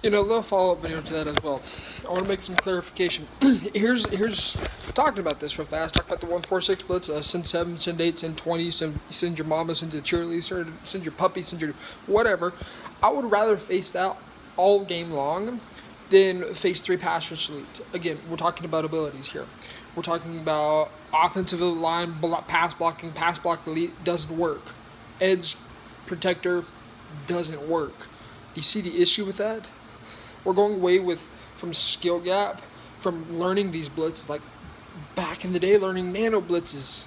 A little follow-up video to that as well. I want to make some clarification. here's talking about this real fast. Talk about the 146 blitz. Send 7, send 8, send 20, send your mama, send your cheerleader, send your puppy, send your whatever. I would rather face that all game long than face 3 pass rush elite. Again, we're talking about abilities here. We're talking about offensive line, pass blocking, pass block elite doesn't work. Edge protector doesn't work. Do you see the issue with that? We're going away from skill gap, from learning these blitzes, like back in the day, learning nano blitzes.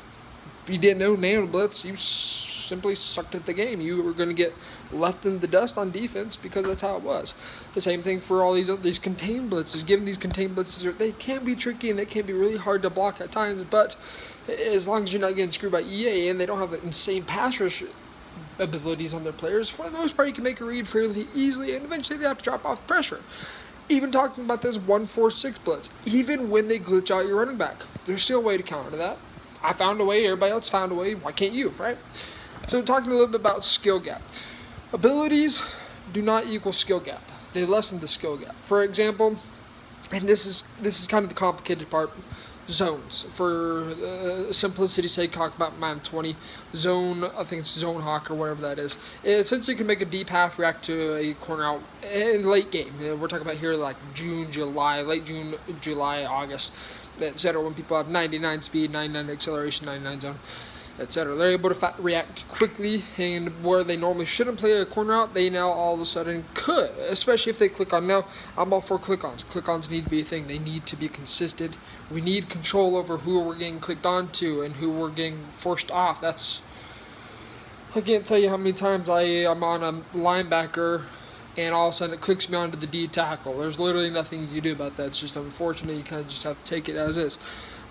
If you didn't know nano blitz, you simply sucked at the game. You were going to get left in the dust on defense because that's how it was. The same thing for all these contained blitzes. Given these contained blitzes, they can be tricky and they can be really hard to block at times, but as long as you're not getting screwed by EA and they don't have insane pass rush abilities on their players, for the most part you can make a read fairly easily, and eventually they have to drop off pressure. Even talking about this 146 blitz, even when they glitch out your running back, there's still a way to counter that. I found a way, everybody else found a way, why can't you, right? So talking a little bit about skill gap. Abilities do not equal skill gap. They lessen the skill gap. For example, and this is kind of the complicated part, zones. For simplicity's sake, talk about Madden 20. Zone, I think it's Zone Hawk or whatever that is. It essentially can make a deep half react to a corner out in late game. We're talking about here like June, July, late June, July, August, etc. When people have 99 speed, 99 acceleration, 99 zone, etc. They're able to react quickly, and where they normally shouldn't play a corner out, they now all of a sudden could, especially if they click on. Now, I'm all for click-ons. Click-ons need to be a thing. They need to be consistent. We need control over who we're getting clicked onto and who we're getting forced off. I can't tell you how many times I'm on a linebacker and all of a sudden it clicks me onto the D tackle. There's literally nothing you can do about that. It's just unfortunate. You kind of just have to take it as is.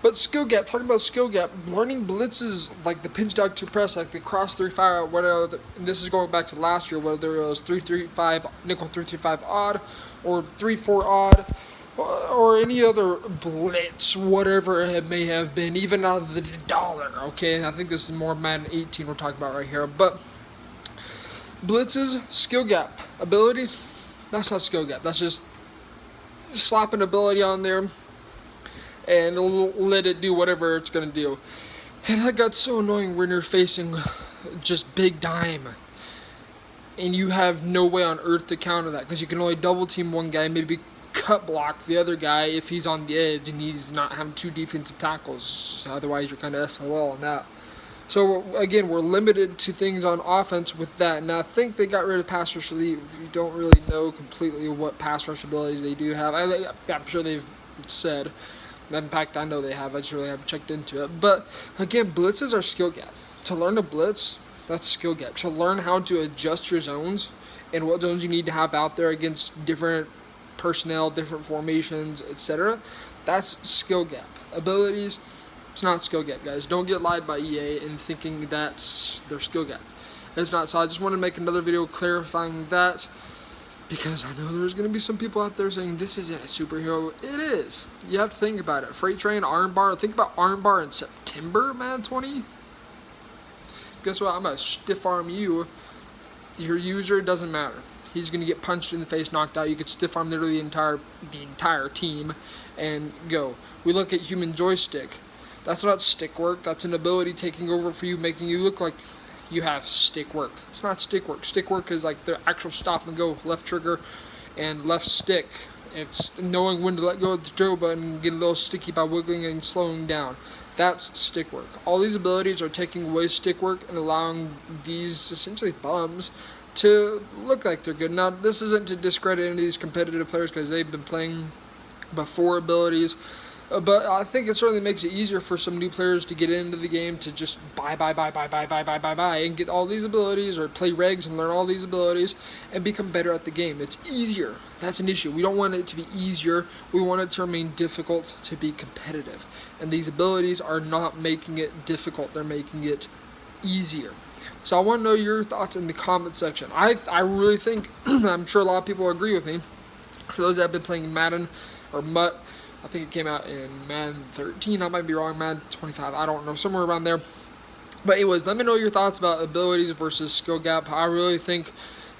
But skill gap, talking about skill gap, learning blitzes like the pinch dog to press, like the cross 3-5, whatever. This is going back to last year, whether it was 3-3-5, nickel 3-3-5 odd, or 3-4 odd, or any other blitz, whatever it may have been, even out of the dollar. Okay, I think this is more Madden 18 we're talking about right here. But blitzes, skill gap, abilities, that's not skill gap. That's just slap an ability on there and let it do whatever it's going to do. And that got so annoying when you're facing just big dime and you have no way on earth to counter that, because you can only double team one guy, maybe cut block the other guy if he's on the edge and he's not having 2 defensive tackles. Otherwise you're kind of SOL on that. So again, we're limited to things on offense with that. Now I think they got rid of pass rush elite. You don't really know completely what pass rush abilities they do have. I'm sure they've said. In fact, I know they have. I just really haven't checked into it. But again, blitzes are skill gap. To learn a blitz, that's skill gap. To learn how to adjust your zones and what zones you need to have out there against different personnel, different formations, etc., that's skill gap. Abilities, it's not skill gap, guys. Don't get lied by EA in thinking that's their skill gap. It's not. So I just want to make another video clarifying that, because I know there's going to be some people out there saying this isn't a superhero. It is. You have to think about it. Freight train, armbar. Think about armbar in September, Madden 20. Guess what? I'm going to stiff arm you. Your user, doesn't matter. He's going to get punched in the face, knocked out. You could stiff arm literally the entire team and go. We look at human joystick. That's not stick work. That's an ability taking over for you, making you look like you have stick work. It's not stick work. Stick work is like the actual stop and go, left trigger and left stick. It's knowing when to let go of the throw button and get a little sticky by wiggling and slowing down. That's stick work. All these abilities are taking away stick work and allowing these essentially bums to look like they're good. Now, this isn't to discredit any of these competitive players because they've been playing before abilities. But I think it certainly makes it easier for some new players to get into the game to just buy, and get all these abilities, or play regs and learn all these abilities and become better at the game. It's easier. That's an issue. We don't want it to be easier. We want it to remain difficult to be competitive. And these abilities are not making it difficult. They're making it easier. So I want to know your thoughts in the comment section. I really think, I'm sure a lot of people agree with me. For those that have been playing Madden or MUT, I think it came out in Madden 13. I might be wrong. Madden 25. I don't know. Somewhere around there. But anyways, let me know your thoughts about abilities versus skill gap. I really think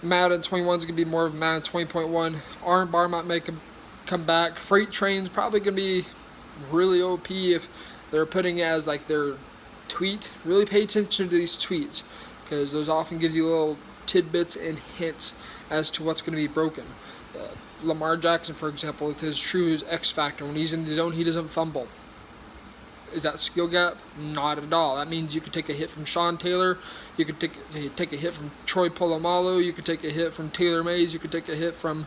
Madden 21 is going to be more of Madden 20.1. Arm bar might make a come back. Freight train's probably going to be really OP if they're putting it as like their tweet. Really pay attention to these tweets, because those often give you little tidbits and hints as to what's going to be broken. Lamar Jackson, for example, with his true X factor, when he's in the zone, he doesn't fumble. Is that skill gap? Not at all. That means you could take a hit from Sean Taylor, you could take a hit from Troy Polamalu, you could take a hit from Taylor Mays, you could take a hit from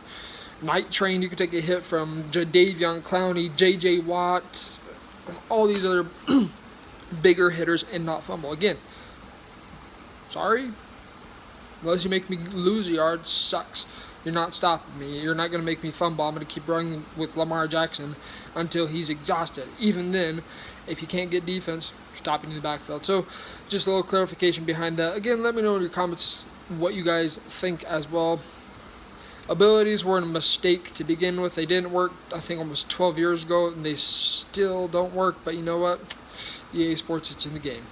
Night Train, you could take a hit from Jadeveon Clowney, J.J. Watt, all these other bigger hitters, and not fumble. Again, sorry, unless you make me lose a yard, sucks. You're not stopping me. You're not going to make me fumble. I'm going to keep running with Lamar Jackson until he's exhausted. Even then, if you can't get defense, stopping in the backfield. So just a little clarification behind that. Again, let me know in your comments what you guys think as well. Abilities were a mistake to begin with. They didn't work, I think, almost 12 years ago, and they still don't work. But you know what? EA Sports, it's in the game.